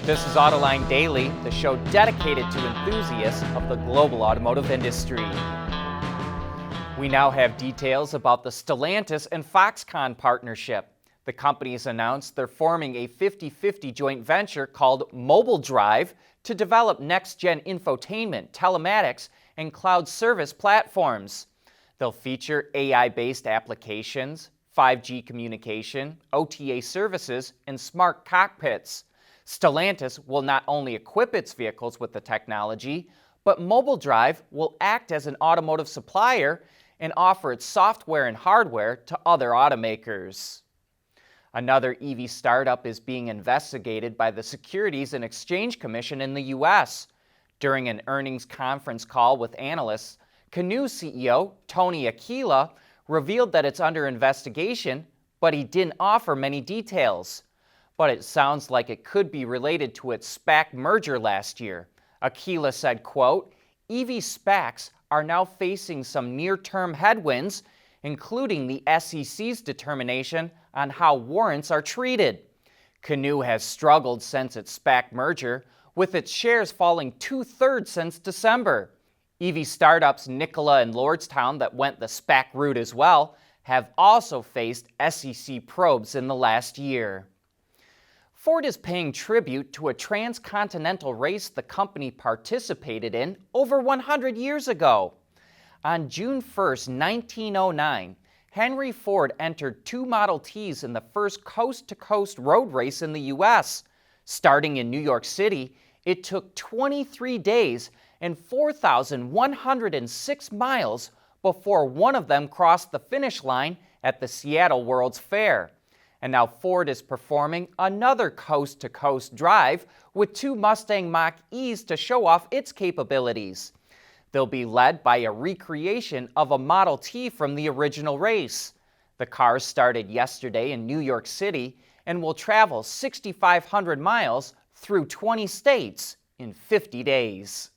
This is Autoline Daily, the show dedicated to enthusiasts of the global automotive industry. We now have details about the Stellantis and Foxconn partnership. The companies announced they're forming a 50-50 joint venture called Mobile Drive to develop next-gen infotainment, telematics, and cloud service platforms. They'll feature AI-based applications, 5G communication, OTA services, and smart cockpits. Stellantis will not only equip its vehicles with the technology, but Mobile Drive will act as an automotive supplier and offer its software and hardware to other automakers. Another EV startup is being investigated by the Securities and Exchange Commission in the U.S. During an earnings conference call with analysts, Canoo CEO Tony Aquila revealed that it's under investigation, but he didn't offer many details. But it sounds like it could be related to its SPAC merger last year. Aquila said, quote, "EV SPACs are now facing some near-term headwinds, including the SEC's determination on how warrants are treated. Canoo has struggled since its SPAC merger, with its shares falling 2/3 since December. EV startups Nikola and Lordstown that went the SPAC route as well have also faced SEC probes in the last year." Ford is paying tribute to a transcontinental race the company participated in over 100 years ago. On June 1, 1909, Henry Ford entered 2 Model Ts in the first coast-to-coast road race in the U.S. Starting in New York City, it took 23 days and 4,106 miles before one of them crossed the finish line at the Seattle World's Fair. And now Ford is performing another coast-to-coast drive with 2 Mustang Mach-E's to show off its capabilities. They'll be led by a recreation of a Model T from the original race. The cars started yesterday in New York City and will travel 6,500 miles through 20 states in 50 days.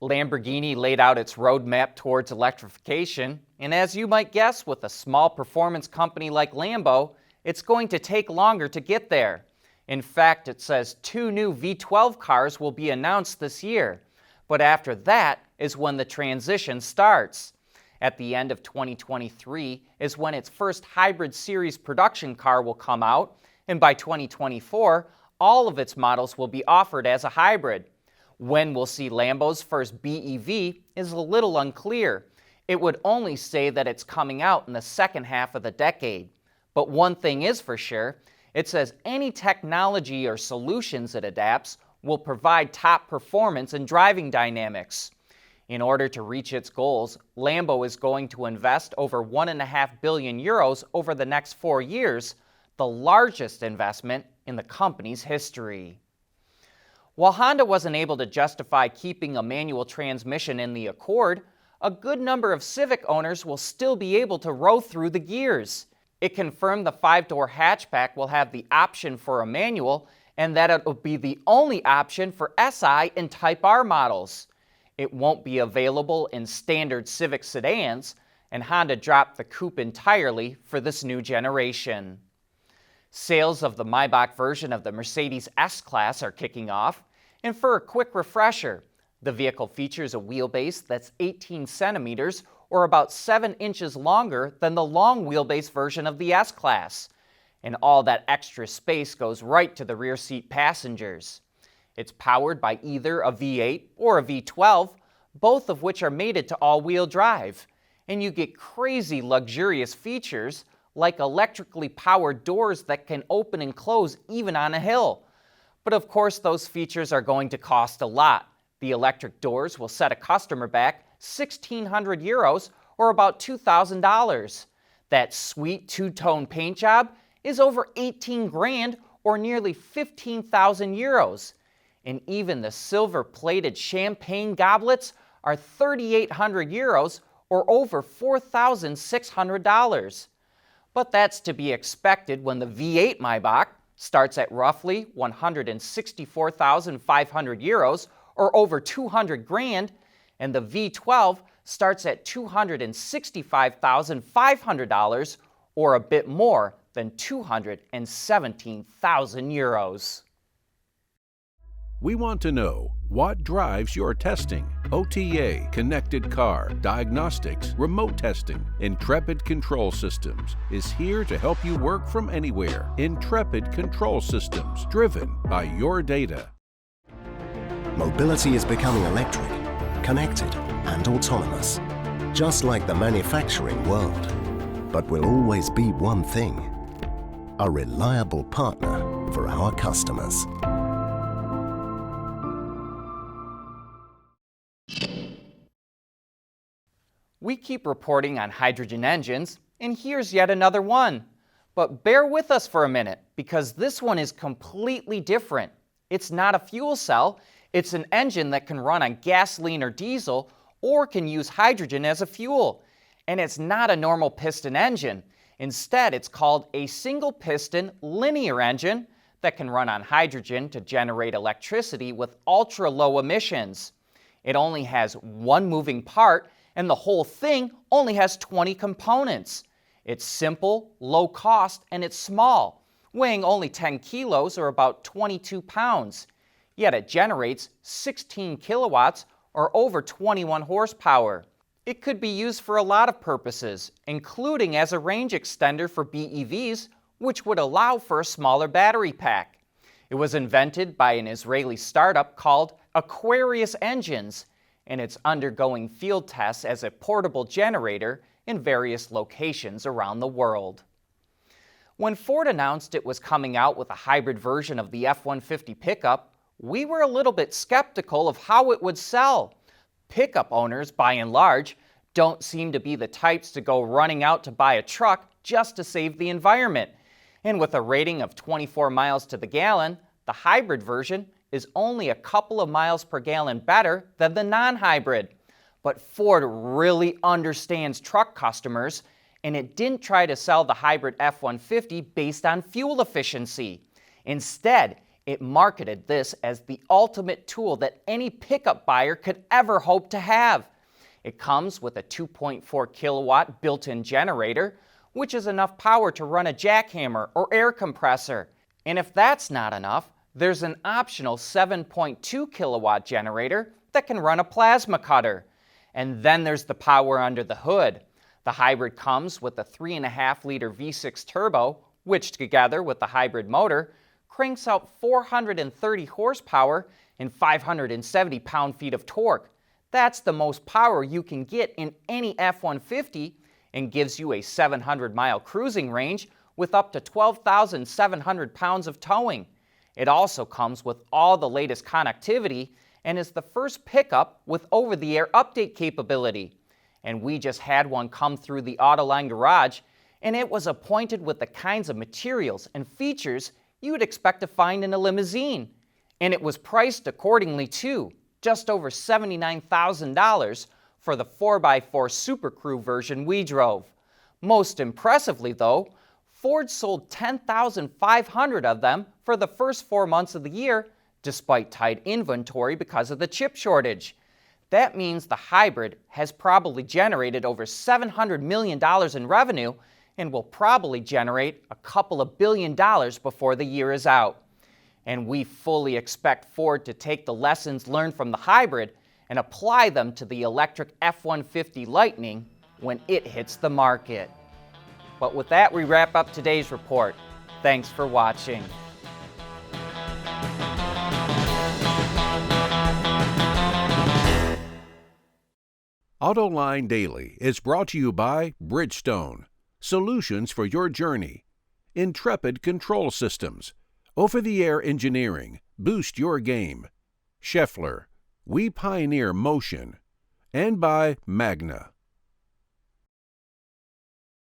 Lamborghini laid out its roadmap towards electrification, and as you might guess, with a small performance company like Lambo, it's going to take longer to get there. In fact, it says 2 new V12 cars will be announced this year, but after that is when the transition starts. At the end of 2023 is when its first hybrid series production car will come out, and by 2024, all of its models will be offered as a hybrid. When we'll see Lambo's first BEV is a little unclear. It would only say that it's coming out in the second half of the decade. But one thing is for sure, it says any technology or solutions it adapts will provide top performance and driving dynamics. In order to reach its goals, Lambo is going to invest over €1.5 billion over the next 4 years, the largest investment in the company's history. While Honda wasn't able to justify keeping a manual transmission in the Accord, a good number of Civic owners will still be able to row through the gears. It confirmed the 5-door hatchback will have the option for a manual and that it will be the only option for SI and Type R models. It won't be available in standard Civic sedans, and Honda dropped the coupe entirely for this new generation. Sales of the Maybach version of the Mercedes S-Class are kicking off. And for a quick refresher, the vehicle features a wheelbase that's 18 centimeters or about 7 inches longer than the long wheelbase version of the S-Class. And all that extra space goes right to the rear seat passengers. It's powered by either a V8 or a V12, both of which are mated to all-wheel drive. and you get crazy luxurious features like electrically powered doors that can open and close even on a hill. But of course, those features are going to cost a lot. The electric doors will set a customer back 1,600 euros or about $2,000. That sweet two-tone paint job is over 18 grand or nearly 15,000 euros. And even the silver-plated champagne goblets are 3,800 euros or over $4,600. But that's to be expected when the V8 Maybach starts at roughly 164,500 euros or over 200 grand, and the V12 starts at $265,500 or a bit more than 217,000 euros. We want to know what drives your testing. OTA, connected car, diagnostics, remote testing. Intrepid Control Systems is here to help you work from anywhere. Intrepid Control Systems, driven by your data. Mobility is becoming electric, connected, and autonomous, just like the manufacturing world. But will always be one thing: a reliable partner for our customers. We keep reporting on hydrogen engines, and here's yet another one. But bear with us for a minute, because this one is completely different. It's not a fuel cell, it's an engine that can run on gasoline or diesel, or can use hydrogen as a fuel. And it's not a normal piston engine. Instead, it's called a single piston linear engine that can run on hydrogen to generate electricity with ultra-low emissions. It only has one moving part, and the whole thing only has 20 components. It's simple, low cost, and it's small, weighing only 10 kilos or about 22 pounds. Yet it generates 16 kilowatts or over 21 horsepower. It could be used for a lot of purposes, including as a range extender for BEVs, which would allow for a smaller battery pack. It was invented by an Israeli startup called Aquarius Engines, and it's undergoing field tests as a portable generator in various locations around the world. When Ford announced it was coming out with a hybrid version of the F-150 pickup, we were a little bit skeptical of how it would sell. Pickup owners, by and large, don't seem to be the types to go running out to buy a truck just to save the environment. And with a rating of 24 miles to the gallon, the hybrid version is only a couple of miles per gallon better than the non-hybrid. But Ford really understands truck customers, and it didn't try to sell the hybrid F-150 based on fuel efficiency. Instead, it marketed this as the ultimate tool that any pickup buyer could ever hope to have. It comes with a 2.4 kilowatt built-in generator, which is enough power to run a jackhammer or air compressor. And if that's not enough, there's an optional 7.2 kilowatt generator that can run a plasma cutter. And then there's the power under the hood. The hybrid comes with a 3.5 liter V6 turbo, which together with the hybrid motor cranks out 430 horsepower and 570 pound-feet of torque. That's the most power you can get in any F-150 and gives you a 700-mile cruising range with up to 12,700 pounds of towing. It also comes with all the latest connectivity and is the first pickup with over-the-air update capability. And we just had one come through the Autoline garage, and it was appointed with the kinds of materials and features you would expect to find in a limousine. And it was priced accordingly too, just over $79,000 for the 4x4 Super Crew version we drove. Most impressively though, Ford sold 10,500 of them for the first 4 months of the year, despite tight inventory because of the chip shortage. That means the hybrid has probably generated over $700 million in revenue and will probably generate a couple of $1 billion before the year is out. And we fully expect Ford to take the lessons learned from the hybrid and apply them to the electric F-150 Lightning when it hits the market. But with that, we wrap up today's report. Thanks for watching. Autoline Daily is brought to you by Bridgestone, solutions for your journey. Intrepid Control Systems, over-the-air engineering, boost your game. Scheffler, we pioneer motion. And by Magna.